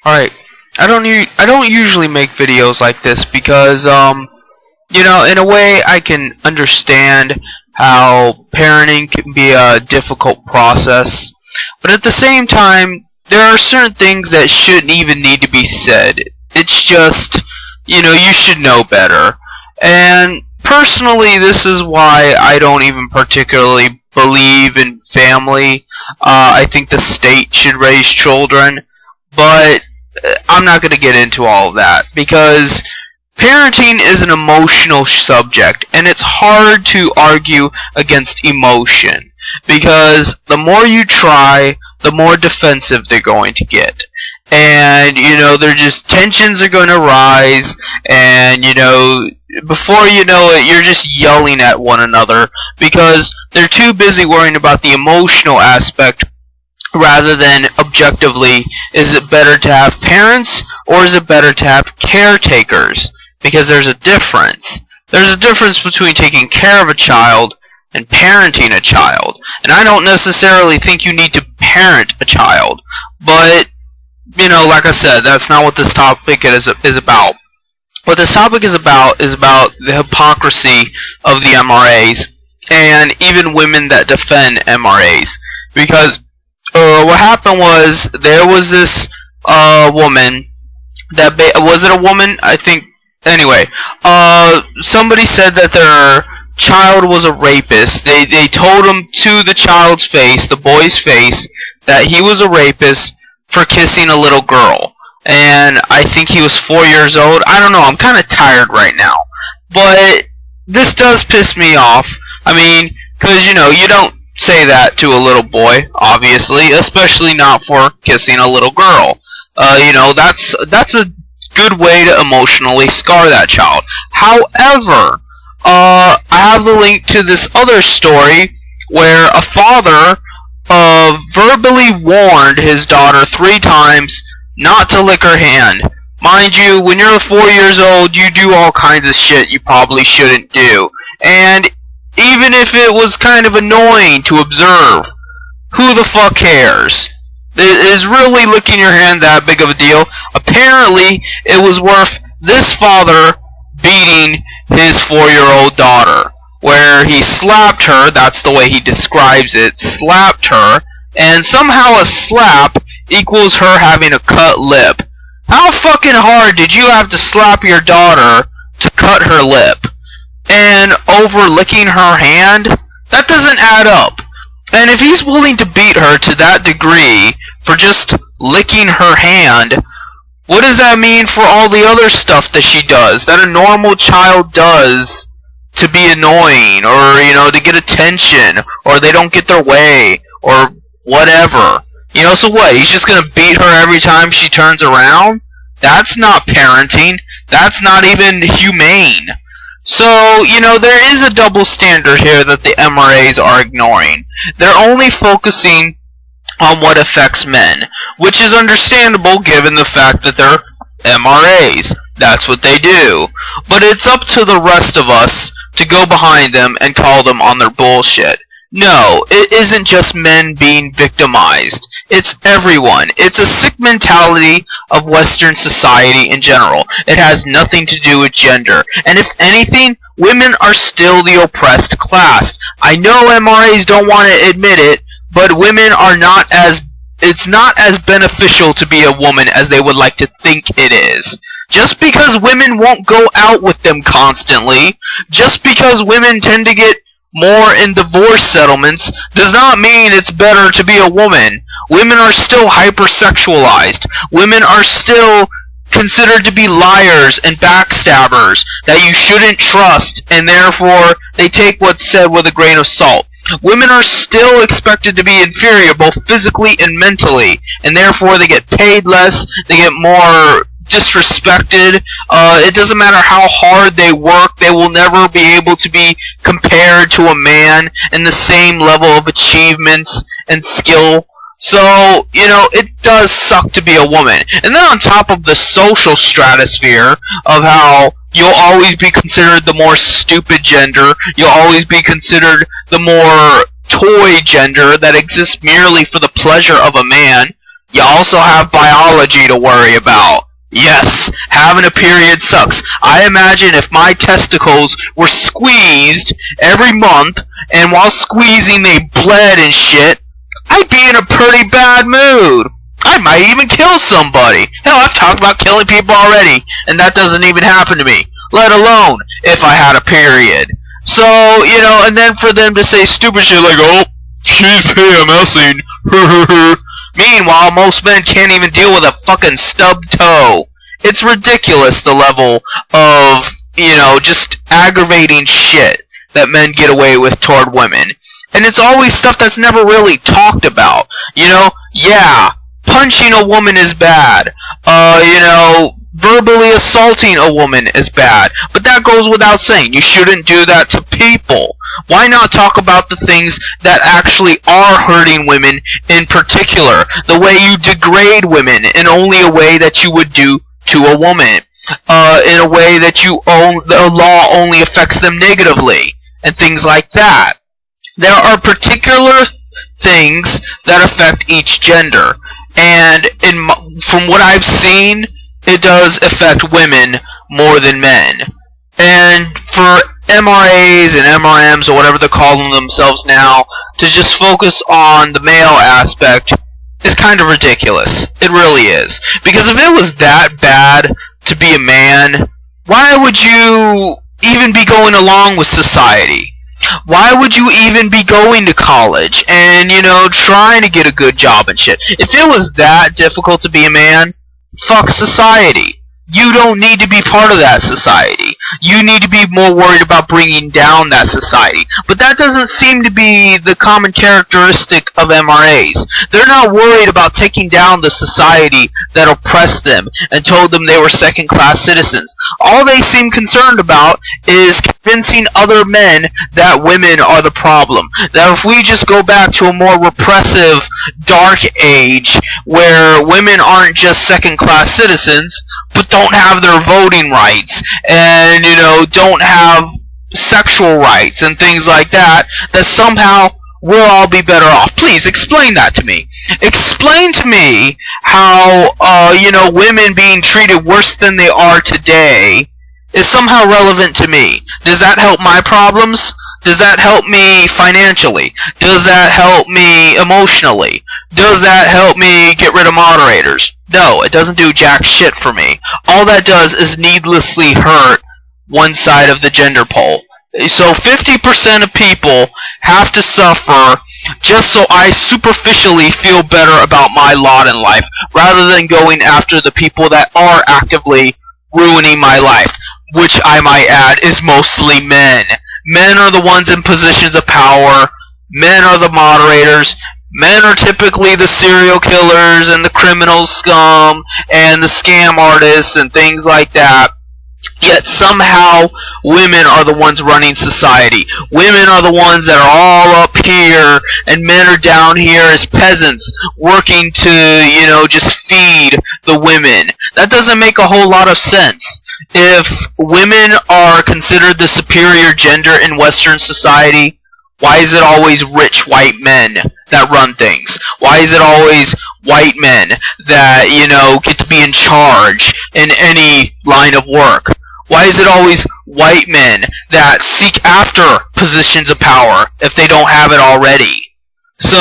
Alright, I don't usually make videos like this because you know, in a way I can understand how parenting can be a difficult process, but at the same time there are certain things that shouldn't even need to be said. It's just, you know, you should know better. And personally, this is why I don't even particularly believe in family. I think the state should raise children, but I'm not going to get into all of that because parenting is an emotional subject, and it's hard to argue against emotion because the more you try, the more defensive they're going to get. And, you know, tensions are going to rise, and, you know, before you know it, you're just yelling at one another because they're too busy worrying about the emotional aspect rather than objectively, is it better to have parents or is it better to have caretakers? Because there's a difference. There's a difference between taking care of a child and parenting a child. And I don't necessarily think you need to parent a child, but, you know, like I said, that's not what this topic is about. What this topic is about the hypocrisy of the MRAs, and even women that defend MRAs. Because what happened was, there was this woman, was it a woman? I think, anyway, somebody said that their child was a rapist. They told him to the child's face, the boy's face, that he was a rapist for kissing a little girl. And I think he was 4 years old. I don't know, I'm kind of tired right now. But this does piss me off. I mean, because, you know, you don't say that to a little boy, obviously, especially not for kissing a little girl. You know, that's a good way to emotionally scar that child. However, I have the link to this other story where a father verbally warned his daughter 3 times not to lick her hand. Mind you, when you're 4 years old, you do all kinds of shit you probably shouldn't do. And even if it was kind of annoying to observe, who the fuck cares? Is really licking your hand that big of a deal? Apparently, it was worth this father beating his 4-year-old daughter, where he slapped her, that's the way he describes it, slapped her, and somehow a slap equals her having a cut lip. How fucking hard did you have to slap your daughter to cut her lip? And over licking her hand? That doesn't add up. And if he's willing to beat her to that degree for just licking her hand, what does that mean for all the other stuff that she does, that a normal child does to be annoying, or, you know, to get attention, or they don't get their way, or whatever? You know, so what, he's just gonna beat her every time she turns around? That's not parenting. That's not even humane. So, you know, there is a double standard here that the MRAs are ignoring. They're only focusing on what affects men, which is understandable given the fact that they're MRAs. That's what they do. But it's up to the rest of us to go behind them and call them on their bullshit. No, it isn't just men being victimized. It's everyone. It's a sick mentality of Western society in general. It has nothing to do with gender. And if anything, women are still the oppressed class. I know MRAs don't want to admit it, but women are not as... It's not as beneficial to be a woman as they would like to think it is. Just because women won't go out with them constantly, just because women tend to get more in divorce settlements, does not mean it's better to be a woman. Women are still hypersexualized. Women are still considered to be liars and backstabbers that you shouldn't trust, and therefore they take what's said with a grain of salt. Women are still expected to be inferior both physically and mentally, and therefore they get paid less, they get more disrespected. It doesn't matter how hard they work, they will never be able to be compared to a man in the same level of achievements and skill. So, you know, it does suck to be a woman. And then on top of the social stratosphere of how you'll always be considered the more stupid gender, you'll always be considered the more toy gender that exists merely for the pleasure of a man, You also have biology to worry about. Yes, having a period sucks. I imagine if my testicles were squeezed every month, and while squeezing they bled and shit, I'd be in a pretty bad mood. I might even kill somebody. Hell, I've talked about killing people already, and that doesn't even happen to me, let alone if I had a period. So, and then for them to say stupid shit like, oh, she's PMSing, meanwhile, most men can't even deal with a fucking stubbed toe. It's ridiculous the level of, just aggravating shit that men get away with toward women. And it's always stuff that's never really talked about. Yeah, punching a woman is bad. Verbally assaulting a woman is bad. But that goes without saying. You shouldn't do that to people. Why not talk about the things that actually are hurting women in particular? The way you degrade women in only a way that you would do to a woman. In a way that the law only affects them negatively. And things like that. There are particular things that affect each gender. And from what I've seen, it does affect women more than men. And for MRAs and MRMs or whatever they're calling themselves now to just focus on the male aspect is kind of ridiculous. It really is. Because if it was that bad to be a man, why would you even be going along with society? Why would you even be going to college and, trying to get a good job and shit? If it was that difficult to be a man, fuck society. You don't need to be part of that society. You need to be more worried about bringing down that society. But that doesn't seem to be the common characteristic of MRAs. They're not worried about taking down the society that oppressed them and told them they were second-class citizens. All they seem concerned about is convincing other men that women are the problem. That if we just go back to a more repressive, dark age where women aren't just second-class citizens, but don't have their voting rights, and, don't have sexual rights, and things like that, that somehow we'll all be better off. Please, explain that to me. Explain to me how, women being treated worse than they are today is somehow relevant to me. Does that help my problems? Does that help me financially? Does that help me emotionally? Does that help me get rid of moderators? No, it doesn't do jack shit for me. All that does is needlessly hurt one side of the gender pole. So 50% of people have to suffer just so I superficially feel better about my lot in life, rather than going after the people that are actively ruining my life, which I might add is mostly men. Men are the ones in positions of power. Men are the moderators. Men are typically the serial killers and the criminal scum and the scam artists and things like that. Yet somehow women are the ones running society. Women are the ones that are all up here, and men are down here as peasants working to, just feed the women. That doesn't make a whole lot of sense. If women are considered the superior gender in Western society, why is it always rich white men that run things? Why is it always white men that, get to be in charge in any line of work? Why is it always white men that seek after positions of power if they don't have it already? So,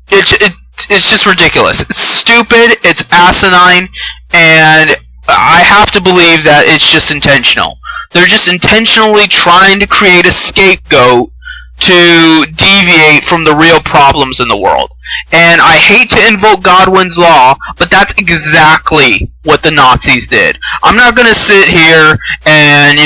it's just ridiculous. It's stupid, it's asinine, and I have to believe that it's just intentional. They're just intentionally trying to create a scapegoat to deviate from the real problems in the world. And I hate to invoke Godwin's law, but that's exactly what the Nazis did. I'm not going to sit here and,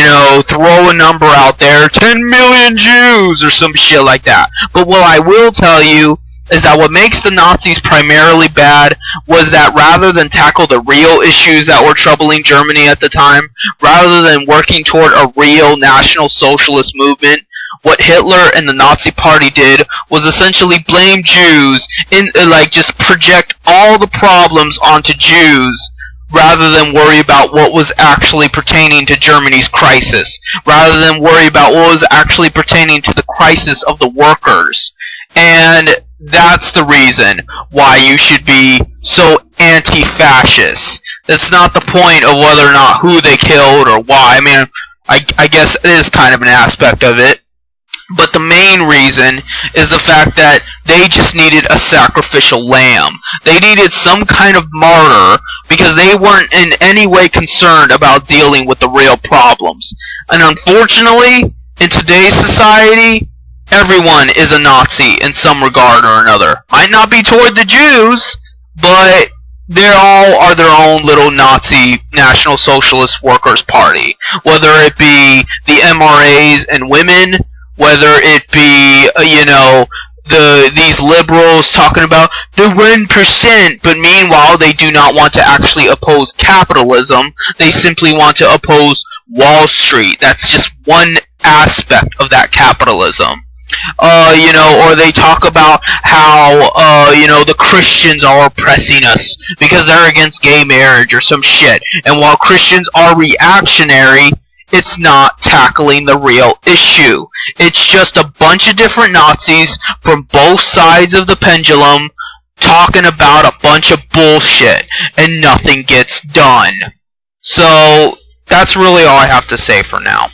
throw a number out there, 10 million Jews or some shit like that. But what I will tell you is that what makes the Nazis primarily bad was that rather than tackle the real issues that were troubling Germany at the time, rather than working toward a real National Socialist movement, what Hitler and the Nazi Party did was essentially blame Jews just project all the problems onto Jews rather than worry about what was actually pertaining to Germany's crisis, rather than worry about what was actually pertaining to the crisis of the workers. And That's the reason why you should be so anti-fascist. That's not the point of whether or not who they killed or why. I mean, I guess it is kind of an aspect of it. But the main reason is the fact that they just needed a sacrificial lamb. They needed some kind of martyr because they weren't in any way concerned about dealing with the real problems. And unfortunately, in today's society, everyone is a Nazi in some regard or another. Might not be toward the Jews, but they all are their own little Nazi National Socialist Workers' Party. Whether it be the MRAs and women, whether it be, these liberals talking about the 1%, but meanwhile they do not want to actually oppose capitalism. They simply want to oppose Wall Street. That's just one aspect of that capitalism. Or they talk about how, the Christians are oppressing us because they're against gay marriage or some shit. And while Christians are reactionary, it's not tackling the real issue. It's just a bunch of different Nazis from both sides of the pendulum talking about a bunch of bullshit, and nothing gets done. So, that's really all I have to say for now.